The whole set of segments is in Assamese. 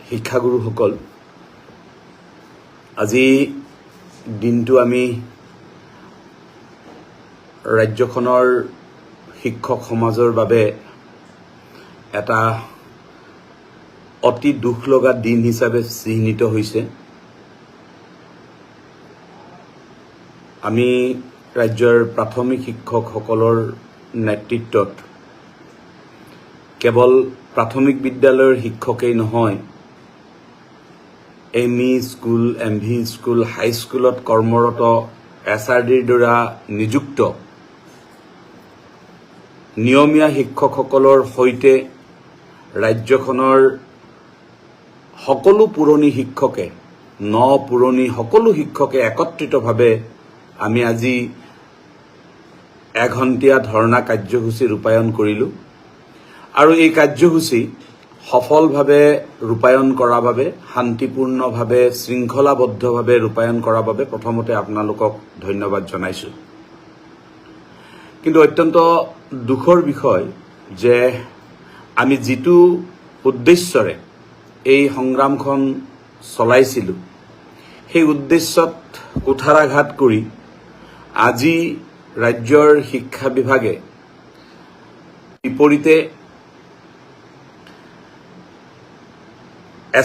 শিক্ষাগুৰুসকল, আজি দিনটো আমি ৰাজ্যখনৰ শিক্ষক সমাজৰ বাবে এটা অতি দুখ লগা দিন হিচাপে চিহ্নিত হৈছে। আমি ৰাজ্যৰ প্ৰাথমিক শিক্ষকসকলৰ নেতৃত্বত কেৱল প্ৰাথমিক বিদ্যালয়ৰ শিক্ষকেই নহয়, এমই স্কুল, এমভি স্কুল, হাইস্কুলত কৰ্মৰত SRDৰ দ্বাৰা নিযুক্ত নিয়মীয়া শিক্ষকসকলৰ সৈতে ৰাজ্যখনৰ সকলো পুৰণি শিক্ষকে, পুৰণি সকলো শিক্ষকে একত্ৰিতভাৱে আমি আজি এঘণ্টীয়া ধৰ্ণা কাৰ্যসূচী ৰূপায়ণ কৰিলোঁ আৰু এই কাৰ্যসূচী সফলভাৱে ৰূপায়ণ কৰাৰ বাবে, শান্তিপূৰ্ণভাৱে, শৃংখলাবদ্ধভাৱে ৰূপায়ণ কৰাৰ বাবে প্ৰথমতে আপোনালোকক ধন্যবাদ জনাইছোঁ। কিন্তু অত্যন্ত দুখৰ বিষয় যে আমি যিটো উদ্দেশ্যৰে এই সংগ্ৰামখন চলাইছিলোঁ, সেই উদ্দেশ্যত কুঠাৰাঘাত কৰি আজি ৰাজ্যৰ শিক্ষা বিভাগে বিপৰীতে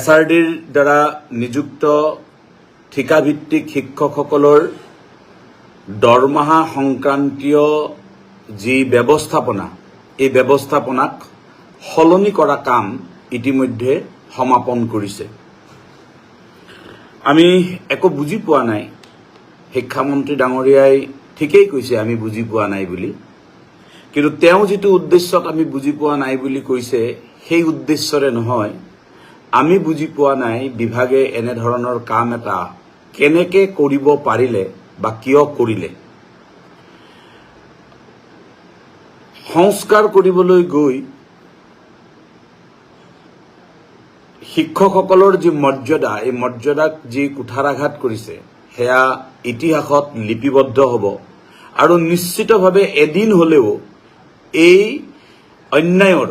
SRDৰ দ্বাৰা নিযুক্ত ঠিকাভিত্তিক শিক্ষকসকলৰ দৰমহা সংক্ৰান্তীয় যি ব্যৱস্থাপনা, এই ব্যৱস্থাপনাক সলনি কৰা কাম ইতিমধ্যে সমাপন কৰিছে। আমি একো বুজি পোৱা নাই। শিক্ষামন্ত্ৰী ডাঙৰীয়াই ঠিকেই কৈছে আমি বুজি পোৱা নাই বুলি, কিন্তু তেওঁ যিটো উদ্দেশ্যত আমি বুজি পোৱা নাই বুলি কৈছে, সেই উদ্দেশ্যৰে নহয়। আমি বুজি পোৱা নাই বিভাগে এনেধৰণৰ কাম এটা কেনেকৈ কৰিব পাৰিলে বা কিয় কৰিলে। সংস্কাৰ কৰিবলৈ গৈ শিক্ষকসকলৰ যি মৰ্যাদা, এই মৰ্যাদাক যি কুঠাৰাঘাত কৰিছে, সেয়া ইতিহাসত লিপিবদ্ধ হ'ব আৰু নিশ্চিতভাৱে এদিন হ'লেও এই অন্যায়ৰ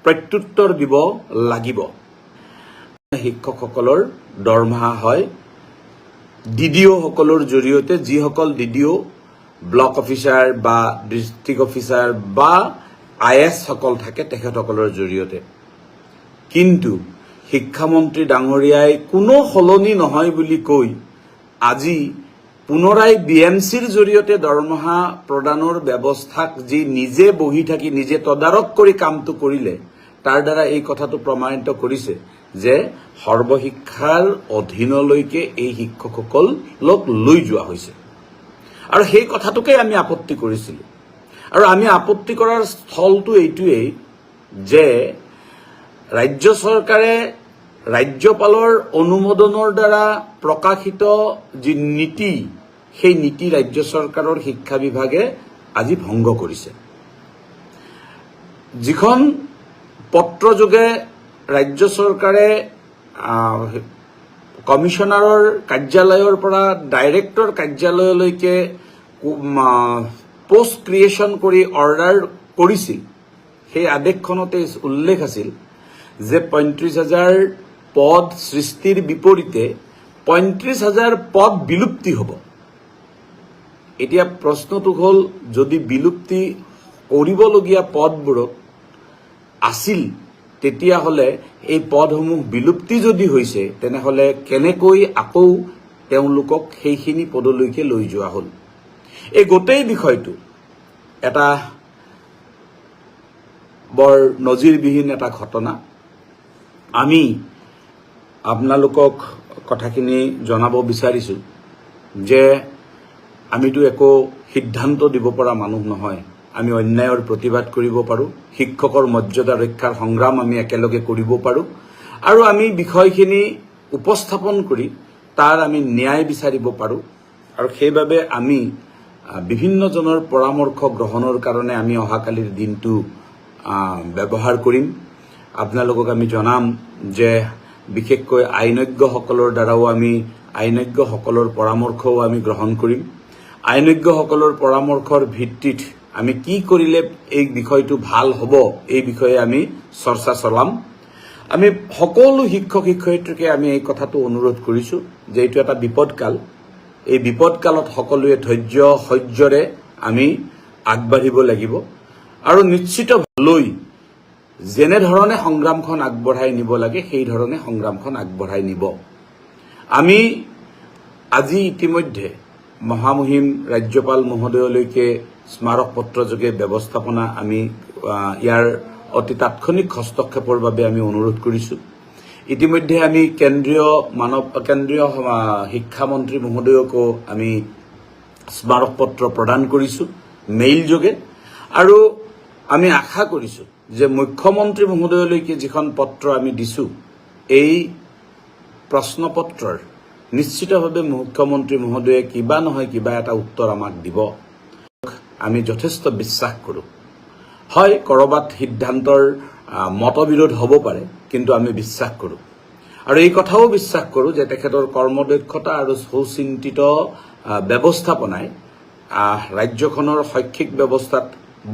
প্ৰত্যুত্তৰ দিব লাগিব। শিক্ষকসকলৰ দৰমহা হয় DDO সকলৰ জৰিয়তে, যিসকল DDO ব্লক অফিচাৰ বা ডিষ্ট্ৰিক্ট অফিচাৰ বা IS সকল থাকে, তেখেতসকলৰ জৰিয়তে। কিন্তু শিক্ষামন্ত্ৰী ডাঙৰীয়াই কোনো সলনি নহয় বুলি কৈ আজি পুনৰাই BMCৰ জৰিয়তে দৰমহা প্ৰদানৰ ব্যৱস্থাক যি নিজে বহি থাকি নিজে তদাৰক কৰি কামটো কৰিলে, তাৰ দ্বাৰা এই কথাটো প্ৰমাণিত কৰিছে যে সৰ্বশিক্ষাৰ অধীনলৈকে এই শিক্ষকসকলক লৈ যোৱা হৈছে। আৰু সেই কথাটোকে আমি আপত্তি কৰিছিলোঁ। আৰু আমি আপত্তি কৰাৰ স্থলটো এইটোৱেই যে ৰাজ্য চৰকাৰে ৰাজ্যপালৰ অনুমোদনৰ দ্বাৰা প্ৰকাশিত যি নীতি, সেই নীতি ৰাজ্য চৰকাৰৰ শিক্ষা বিভাগে আজি ভংগ কৰিছে। যিখন পত্ৰযোগে ৰাজ্য চৰকাৰে কমিশনাৰৰ কাৰ্যালয়ৰ পৰা ডাইৰেক্টৰ কাৰ্যালয়লৈকে পোষ্ট ক্ৰিয়েশ্যন কৰি অৰ্ডাৰ কৰিছিল, সেই আদেশখনতে উল্লেখ আছিল যে 35,000 পদ সৃষ্টিৰ বিপৰীতে 35,000 পদ বিলুপ্তি হ'ব। এতিয়া প্ৰশ্নটো হ'ল, যদি বিলুপ্তি কৰিবলগীয়া পদবোৰত আছিল, তেতিয়াহ'লে এই পদসমূহ বিলুপ্তি যদি হৈছে, তেনেহ'লে কেনেকৈ আকৌ তেওঁলোকক সেইখিনি পদলৈকে লৈ যোৱা হ'ল? এই গোটেই বিষয়টো এটা বৰ নজিৰবিহীন এটা ঘটনা। আমি আপোনালোকক কথাখিনি জনাব বিচাৰিছোঁ যে আমিতো একো সিদ্ধান্ত দিব পৰা মানুহ নহয়। আমি অন্যায়ৰ প্ৰতিবাদ কৰিব পাৰোঁ, শিক্ষকৰ মৰ্যাদা ৰক্ষাৰ সংগ্ৰাম আমি একেলগে কৰিব পাৰোঁ, আৰু আমি বিষয়খিনি উপস্থাপন কৰি তাৰ আমি ন্যায় বিচাৰিব পাৰোঁ। আৰু সেইবাবে আমি বিভিন্নজনৰ পৰামৰ্শ গ্ৰহণৰ কাৰণে আমি অহাকালিৰ দিনটো ব্যৱহাৰ কৰিম। আপোনালোকক আমি জনাম যে বিশেষকৈ আইনজ্ঞসকলৰ দ্বাৰাও আমি আইনজ্ঞসকলৰ পৰামৰ্শও আমি গ্ৰহণ কৰিম। আইনজ্ঞসকলৰ পৰামৰ্শৰ ভিত্তিত আমি কি কৰিলে এই বিষয়টো ভাল হ'ব, এই বিষয়ে আমি চৰ্চা চলাম। আমি সকলো শিক্ষক শিক্ষয়িত্ৰীকে আমি এই কথাটো অনুৰোধ কৰিছোঁ যে এইটো এটা বিপদকাল। এই বিপদকালত সকলোৱে ধৈৰ্য সহ্যৰে আমি আগবাঢ়িব লাগিব আৰু নিশ্চিতভাৱে যেনেধৰণে সংগ্ৰামখন আগবঢ়াই নিব লাগে সেই ধৰণে সংগ্ৰামখন আগবঢ়াই নিব। আমি আজি ইতিমধ্যে মহামহিম ৰাজ্যপাল মহোদয়লৈকে স্মাৰক পত্ৰযোগে ব্যৱস্থাপনা আমি ইয়াৰ অতি তাৎক্ষণিক হস্তক্ষেপৰ বাবে আমি অনুৰোধ কৰিছোঁ। ইতিমধ্যে আমি কেন্দ্ৰীয় শিক্ষামন্ত্ৰী মহোদয়কো আমি স্মাৰক পত্ৰ প্ৰদান কৰিছোঁ মেইল যোগে আৰু আমি আশা কৰিছোঁ যে মুখ্যমন্ত্ৰী মহোদয়লৈকে যিখন পত্ৰ আমি দিছোঁ এই প্ৰশ্নপত্ৰৰ নিশ্চিতভাৱে মুখ্যমন্ত্ৰী মহোদয়ে কিবা নহয় কিবা এটা উত্তৰ আমাক দিব। আমি যথেষ্ট বিশ্বাস কৰোঁ। হয়, ক'ৰবাত সিদ্ধান্তৰ মতবিৰোধ হ'ব পাৰে, কিন্তু আমি বিশ্বাস কৰোঁ আৰু এই কথাও বিশ্বাস কৰোঁ যে তেখেতৰ কৰ্মদক্ষতা আৰু সুচিন্তিত ব্যৱস্থাপনাই ৰাজ্যখনৰ শৈক্ষিক ব্যৱস্থাত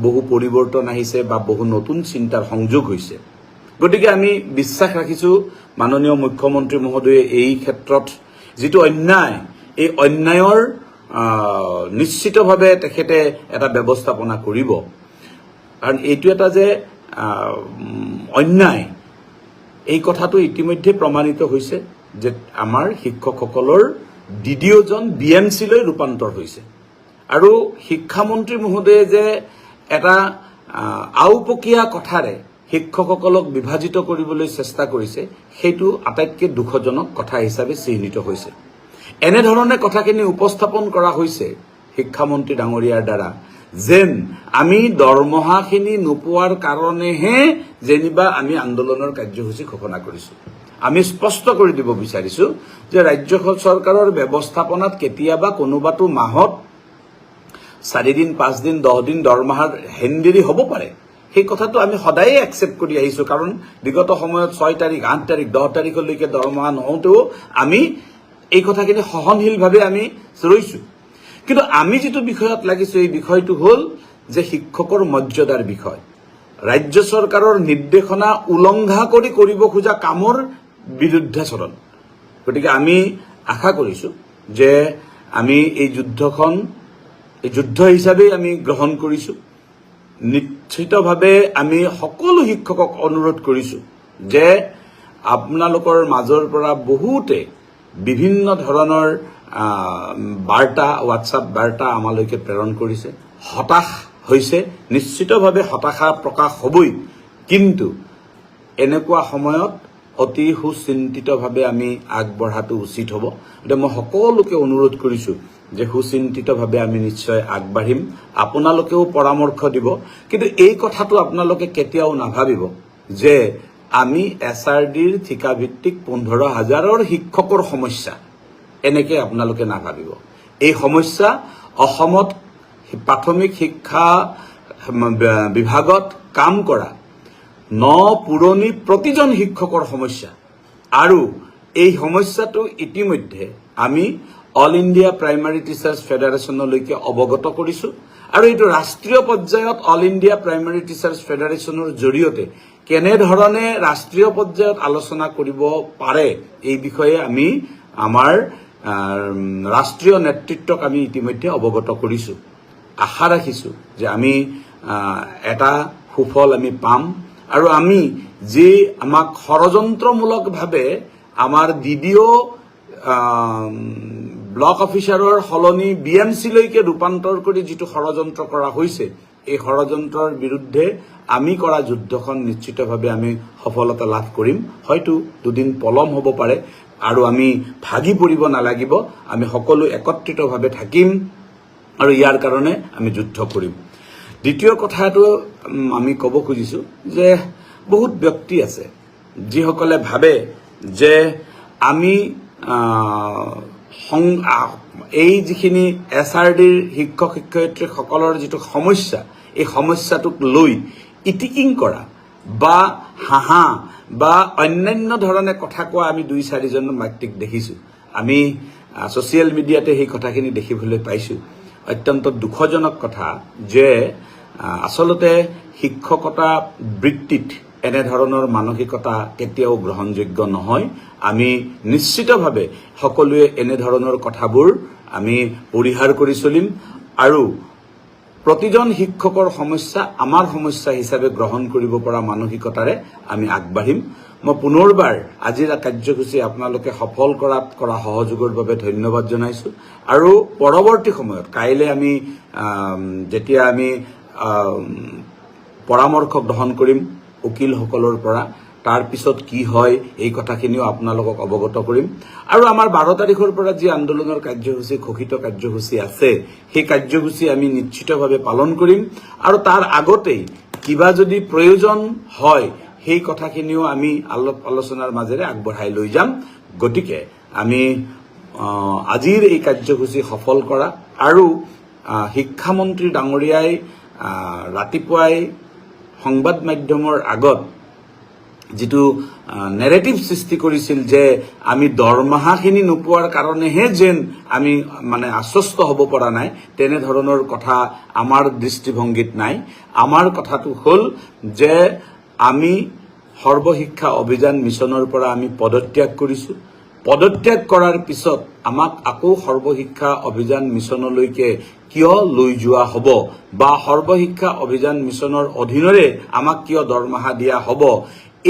বহু পৰিৱৰ্তন আহিছে বা বহু নতুন চিন্তাৰ সংযোগ হৈছে। গতিকে আমি বিশ্বাস ৰাখিছোঁ মাননীয় মুখ্যমন্ত্ৰী মহোদয়ে এই ক্ষেত্ৰত যিটো অন্যায়, এই অন্যায়ৰ নিশ্চিতভাৱে তেখেতে এটা ব্যৱস্থাপনা কৰিব। কাৰণ এইটো এটা যে অন্যায়, এই কথাটো ইতিমধ্যে প্ৰমাণিত হৈছে যে আমাৰ শিক্ষকসকলৰ DDOজন BMCলৈ ৰূপান্তৰ হৈছে আৰু শিক্ষামন্ত্ৰী মহোদয়ে যে এটা আওপকীয়া কথাৰে শিক্ষকসকলক বিভাজিত কৰিবলৈ চেষ্টা কৰিছে সেইটো আটাইতকৈ দুখজনক কথা হিচাপে চিহ্নিত হৈছে। এনেধৰণে কথাখিনি উপস্থাপন কৰা হৈছে শিক্ষামন্ত্ৰী ডাঙৰীয়াৰ দ্বাৰা যেন আমি দৰমহাখিনি নোপোৱাৰ কাৰণেহে যেনিবা আমি আন্দোলনৰ কাৰ্যসূচী ঘোষণা কৰিছোঁ। আমি স্পষ্ট কৰি দিব বিচাৰিছোঁ যে ৰাজ্য চৰকাৰৰ ব্যৱস্থাপনাত কেতিয়াবা কোনোবাটো মাহত 4 দিন 5 দিন 10 দিন দৰমহাৰ হেনদেৰি হ'ব পাৰে। সেই কথাটো আমি সদায়ে একচেপ্ট কৰি আহিছোঁ, কাৰণ বিগত সময়ত 6 তাৰিখ 8 তাৰিখ 10 তাৰিখলৈকে দৰমহা নহওঁতেও আমি এই কথাখিনি সহনশীলভাৱে আমি ৰৈছোঁ। কিন্তু আমি যিটো বিষয়ত লাগিছোঁ এই বিষয়টো হ'ল যে শিক্ষকৰ মৰ্যাদাৰ বিষয়, ৰাজ্য চৰকাৰৰ নিৰ্দেশনা উলংঘা কৰি কৰিব খোজা কামৰ বিৰুদ্ধাচৰণ। গতিকে আমি আশা কৰিছোঁ যে আমি এই যুদ্ধখন যুদ্ধ হিচাপেই আমি গ্ৰহণ কৰিছোঁ। নিশ্চিতভাৱে আমি সকলো শিক্ষকক অনুৰোধ কৰিছোঁ যে আপোনালোকৰ মাজৰ পৰা বহুতে বিভিন্ন ধৰণৰ বাৰ্তা, হোৱাটছআপ বাৰ্তা আমালৈকে প্ৰেৰণ কৰিছে, হতাশ হৈছে। নিশ্চিতভাৱে হতাশা প্ৰকাশ হ'বই, কিন্তু এনেকুৱা সময়ত অতি সুচিন্তিতভাৱে আমি আগবঢ়াটো উচিত হ'ব। গতিকে মই সকলোকে অনুৰোধ কৰিছোঁ যে সুচিন্তিতভাৱে আমি নিশ্চয় আগবাঢ়িম। আপোনালোকেও পৰামৰ্শ দিব, কিন্তু এই কথাটো আপোনালোকে কেতিয়াও নাভাবিব যে আমি SRDৰ ঠিকাভিত্তিক 15,000 শিক্ষকৰ সমস্যা, এনেকৈ আপোনালোকে নাভাবিব। এই সমস্যা অসমত প্ৰাথমিক শিক্ষা বিভাগত কাম কৰা পুৰণি প্ৰতিজন শিক্ষকৰ সমস্যা আৰু এই সমস্যাটো ইতিমধ্যে আমি অল ইণ্ডিয়া প্ৰাইমাৰী টিচাৰ্ছ ফেডাৰেশ্যনলৈকে অৱগত কৰিছোঁ আৰু এইটো ৰাষ্ট্ৰীয় পৰ্যায়ত অল ইণ্ডিয়া প্ৰাইমাৰী টিচাৰ্ছ ফেডাৰেশ্যনৰ জৰিয়তে কেনেধৰণে ৰাষ্ট্ৰীয় পৰ্যায়ত আলোচনা কৰিব পাৰে এই বিষয়ে আমি আমাৰ ৰাষ্ট্ৰীয় নেতৃত্বক আমি ইতিমধ্যে অৱগত কৰিছোঁ। আশা ৰাখিছোঁ যে আমি এটা সুফল আমি পাম আৰু আমি যি আমাক ষড়যন্ত্ৰমূলকভাৱে আমাৰ DDO ব্লক অফিচাৰৰ সলনি BMCলৈকে ৰূপান্তৰ কৰি যিটো ষড়যন্ত্ৰ কৰা হৈছে, এই ষড়যন্ত্ৰৰ বিৰুদ্ধে আমি কৰা যুদ্ধখন নিশ্চিতভাৱে আমি সফলতা লাভ কৰিম। হয়তো দুদিন পলম হ'ব পাৰে আৰু আমি ভাগি পৰিব নালাগিব, আমি সকলো একত্ৰিতভাৱে থাকিম আৰু ইয়াৰ কাৰণে আমি যুদ্ধ কৰিম। দ্বিতীয় কথাটো আমি ক'ব খুজিছোঁ যে বহুত ব্যক্তি আছে যিসকলে ভাবে যে আমি এই যিখিনি SRDৰ শিক্ষক শিক্ষয়িত্ৰীসকলৰ যিটো সমস্যা, এই সমস্যাটোক লৈ ইটিকিং কৰা বা হাঁহা বা অন্যান্য ধৰণে কথা কোৱা আমি 2-4জন ব্যক্তিক দেখিছোঁ। আমি ছ'চিয়েল মিডিয়াতে সেই কথাখিনি দেখিবলৈ পাইছোঁ। অত্যন্ত দুখজনক কথা যে আচলতে শিক্ষকতা বৃত্তিত এনেধৰণৰ মানসিকতা কেতিয়াও গ্ৰহণযোগ্য নহয়। আমি নিশ্চিতভাৱে সকলোৱে এনেধৰণৰ কথাবোৰ আমি পৰিহাৰ কৰি চলিম আৰু প্ৰতিজন শিক্ষকৰ সমস্যা আমাৰ সমস্যা হিচাপে গ্ৰহণ কৰিব পৰা মানসিকতাৰে আমি আগবাঢ়িম। মই পুনৰবাৰ আজিৰ কাৰ্যসূচী আপোনালোকে সফল কৰাত কৰা সহযোগৰ বাবে ধন্যবাদ জনাইছো আৰু পৰৱৰ্তী সময়ত কাইলৈ আমি যেতিয়া আমি পৰামৰ্শ গ্ৰহণ কৰিম উকিলসকলৰ পৰা, তাৰ পিছত কি হয় এই কথাখিনিও আপোনালোকক অৱগত কৰিম আৰু আমাৰ 12 তাৰিখৰ পৰা যি আন্দোলনৰ কাৰ্যসূচী ঘোষিত কাৰ্যসূচী আছে সেই কাৰ্যসূচী আমি নিশ্চিতভাৱে পালন কৰিম আৰু তাৰ আগতেই কিবা যদি প্ৰয়োজন হয় সেই কথাখিনিও আমি আলোচনাৰ মাজেৰে আগবঢ়াই লৈ যাম। গতিকে আমি আজিৰ এই কাৰ্যসূচী সফল কৰা আৰু শিক্ষামন্ত্ৰী ডাঙৰীয়াই ৰাতিপুৱাই সংবাদ মাধ্যমৰ আগত যিটো নেৰেটিভ সৃষ্টি কৰিছিল যে আমি দৰমহাখিনি নোপোৱাৰ কাৰণেহে যেন আমি মানে আশ্বস্ত হ'ব পৰা নাই, তেনেধৰণৰ কথা আমাৰ দৃষ্টিভংগীত নাই। আমাৰ কথাটো হ'ল যে আমি সৰ্বশিক্ষা অভিযান মিছনৰ পৰা আমি পদত্যাগ কৰিছো। পদত্যাগ কৰাৰ পিছত আমাক আকৌ সৰ্বশিক্ষা অভিযান মিছনলৈকে কিয় লৈ যোৱা হ'ব বা সৰ্বশিক্ষা অভিযান মিছনৰ অধীনৰে আমাক কিয় দৰমহা দিয়া হ'ব,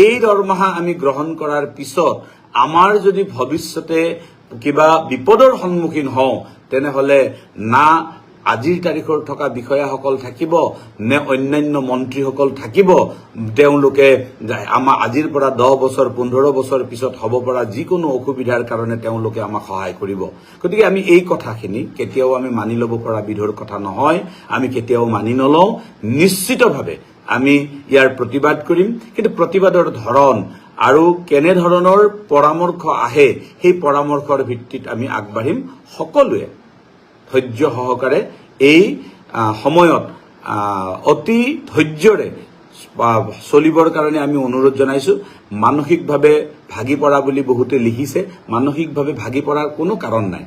এই দৰমহা আমি গ্ৰহণ কৰাৰ পিছত আমাৰ যদি ভৱিষ্যতে কিবা বিপদৰ সন্মুখীন হওঁ তেনেহলে না আজিৰ তাৰিখৰ থকা বিষয়াসকল থাকিব নে অন্যান্য মন্ত্ৰীসকল থাকিব, তেওঁলোকে আমাৰ আজিৰ পৰা 10 বছৰ 15 বছৰ পিছত হ'ব পৰা যিকোনো অসুবিধাৰ কাৰণে তেওঁলোকে আমাক সহায় কৰিব। গতিকে আমি এই কথাখিনি কেতিয়াও আমি মানি ল'ব পৰা বিধৰ কথা নহয়, আমি কেতিয়াও মানি নলওঁ। নিশ্চিতভাৱে আমি ইয়াৰ প্ৰতিবাদ কৰিম, কিন্তু প্ৰতিবাদৰ ধৰণ আৰু কেনেধৰণৰ পৰামৰ্শ আহে সেই পৰামৰ্শৰ ভিত্তিত আমি আগবাঢ়িম। সকলোৱে ধৈৰ্য সহকাৰে এই সময়ত অতি ধৈৰ্যৰে চলিবৰ কাৰণে আমি অনুৰোধ জনাইছো। মানসিকভাৱে ভাগি পৰা বুলি বহুতে লিখিছে, মানসিকভাৱে ভাগি পৰাৰ কোনো কাৰণ নাই।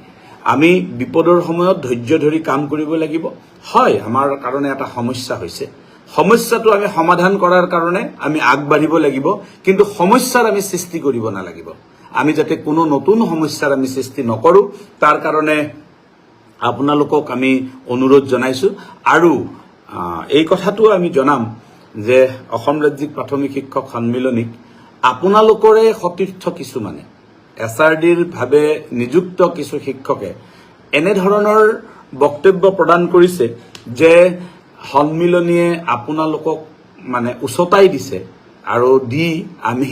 আমি বিপদৰ সময়ত ধৈৰ্য ধৰি কাম কৰিব লাগিব। হয়, আমাৰ কাৰণে এটা সমস্যা হৈছে, সমস্যাটো আমি সমাধান কৰাৰ কাৰণে আমি আগবাঢ়িব লাগিব, কিন্তু সমস্যাৰ আমি সৃষ্টি কৰিব নালাগিব। আমি যাতে কোনো নতুন সমস্যাৰ আমি সৃষ্টি নকৰোঁ তাৰ কাৰণে আপোনালোকক আমি অনুৰোধ জনাইছো। আৰু এই কথাটো আমি জনাম যে অসম ৰাজ্যিক প্ৰাথমিক শিক্ষক সন্মিলনীক আপোনালোকৰে সতীৰ্থ কিছুমানে SRDৰ ভাৱে নিযুক্ত কিছু শিক্ষকে এনেধৰণৰ বক্তব্য প্ৰদান কৰিছে যে সন্মিলনীয়ে আপোনালোকক মানে উচতাই দিছে আৰু দি আমি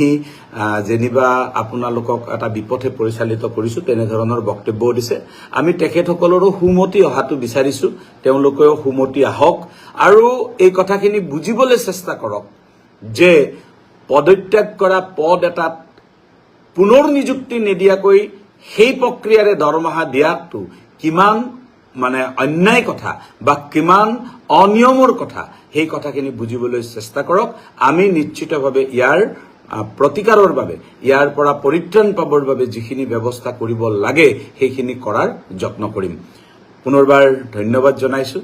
যেনিবা আপোনালোকক এটা বিপথে পৰিচালিত কৰিছো, তেনেধৰণৰ বক্তব্যও দিছে। আমি তেখেতসকলৰো সুমতি অহাটো বিচাৰিছো, তেওঁলোকেও সুমতি আহক আৰু এই কথাখিনি বুজিবলৈ চেষ্টা কৰক যে পদত্যাগ কৰা পদ এটাত পুনৰ নিযুক্তি নিদিয়াকৈ সেই প্ৰক্ৰিয়াৰে দৰমহা দিয়াটো কিমান মানে অন্যায় কথা বা কিমান অনিয়মৰ কথা, সেই কথাখিনি বুজিবলৈ চেষ্টা কৰক। আমি নিশ্চিতভাৱে ইয়াৰ প্ৰতিকাৰৰ বাবে, ইয়াৰ পৰা পৰিত্ৰাণ পাবৰ বাবে যিখিনি ব্যৱস্থা কৰিব লাগে সেইখিনি কৰাৰ যত্ন কৰিম। পুনৰবাৰ ধন্যবাদ জনাইছো।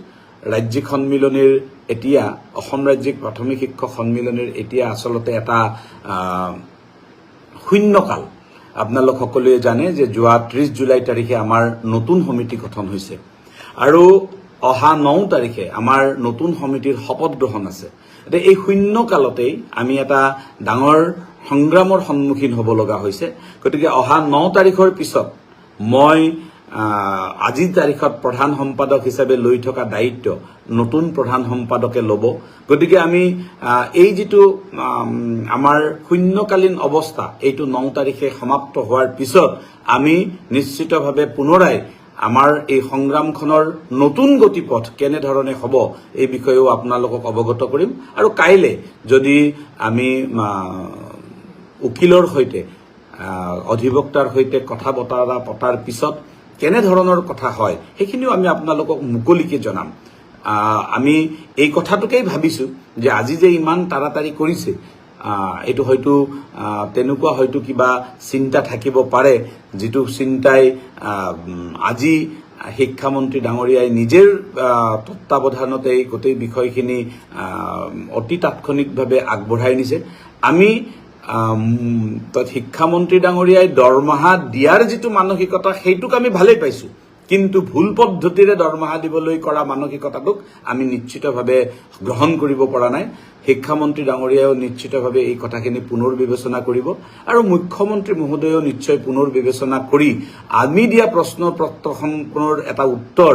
ৰাজ্যিক সন্মিলনীৰ এতিয়া অসম ৰাজ্যিক প্ৰাথমিক শিক্ষক সন্মিলনীৰ এতিয়া আচলতে এটা শূন্যকাল। আপোনালোক সকলোৱে জানে যে যোৱা 30 জুলাই তাৰিখে আমাৰ নতুন সমিতি গঠন হৈছে আৰু অহা 9 তাৰিখে আমাৰ নতুন সমিতিৰ শপত গ্ৰহণ আছে। এতিয়া এই শূন্যকালতেই আমি এটা ডাঙৰ সংগ্ৰামৰ সন্মুখীন হ'ব লগা হৈছে। গতিকে অহা 9 তাৰিখৰ পিছত মই আজিৰ তাৰিখত প্ৰধান সম্পাদক হিচাপে লৈ থকা দায়িত্ব নতুন প্ৰধান সম্পাদকে ল'ব। গতিকে আমি এই যিটো আমাৰ শূন্যকালীন অৱস্থা এইটো 9 তাৰিখে সমাপ্ত হোৱাৰ পিছত আমি নিশ্চিতভাৱে পুনৰাই আমাৰ এই সংগ্ৰামখনৰ নতুন গতিপথ কেনেধৰণে হ'ব এই বিষয়েও আপোনালোকক অৱগত কৰিম। আৰু কাইলৈ যদি আমি উকিলৰ সৈতে অধিবক্তাৰ সৈতে কথা বতৰা পতাৰ পিছত কেনেধৰণৰ কথা হয় সেইখিনিও আমি আপোনালোকক মুকলিকে জনাম। আমি এই কথাটোকেই ভাবিছো যে আজি যে ইমান তাড়াতাড়ি কৰিছে এইটো হয়তো তেনেকুৱা হয়তো কিবা চিন্তা থাকিব পাৰে, যিটো চিন্তাই আজি শিক্ষামন্ত্ৰী ডাঙৰীয়াই নিজৰ তত্ত্বাৱধানতে গোটেই বিষয়খিনি অতি তাৎক্ষণিকভাৱে আগবঢ়াই নিছে। আমি শিক্ষামন্ত্ৰী ডাঙৰীয়াই দৰমহা দিয়াৰ যিটো মানসিকতা সেইটোক আমি ভালেই পাইছো, কিন্তু ভুল পদ্ধতিৰে দৰমহা দিবলৈ কৰা মানসিকতাটোক আমি নিশ্চিতভাৱে গ্ৰহণ কৰিব পৰা নাই। শিক্ষামন্ত্ৰী ডাঙৰীয়াও নিশ্চিতভাৱে এই কথাখিনি পুনৰ বিবেচনা কৰিব আৰু মুখ্যমন্ত্ৰী মহোদয়েও নিশ্চয় পুনৰ বিবেচনা কৰি আমি দিয়া প্ৰশ্ন প্ৰত্নখনৰ এটা উত্তৰ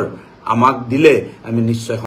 আমাক দিলে আমি নিশ্চয়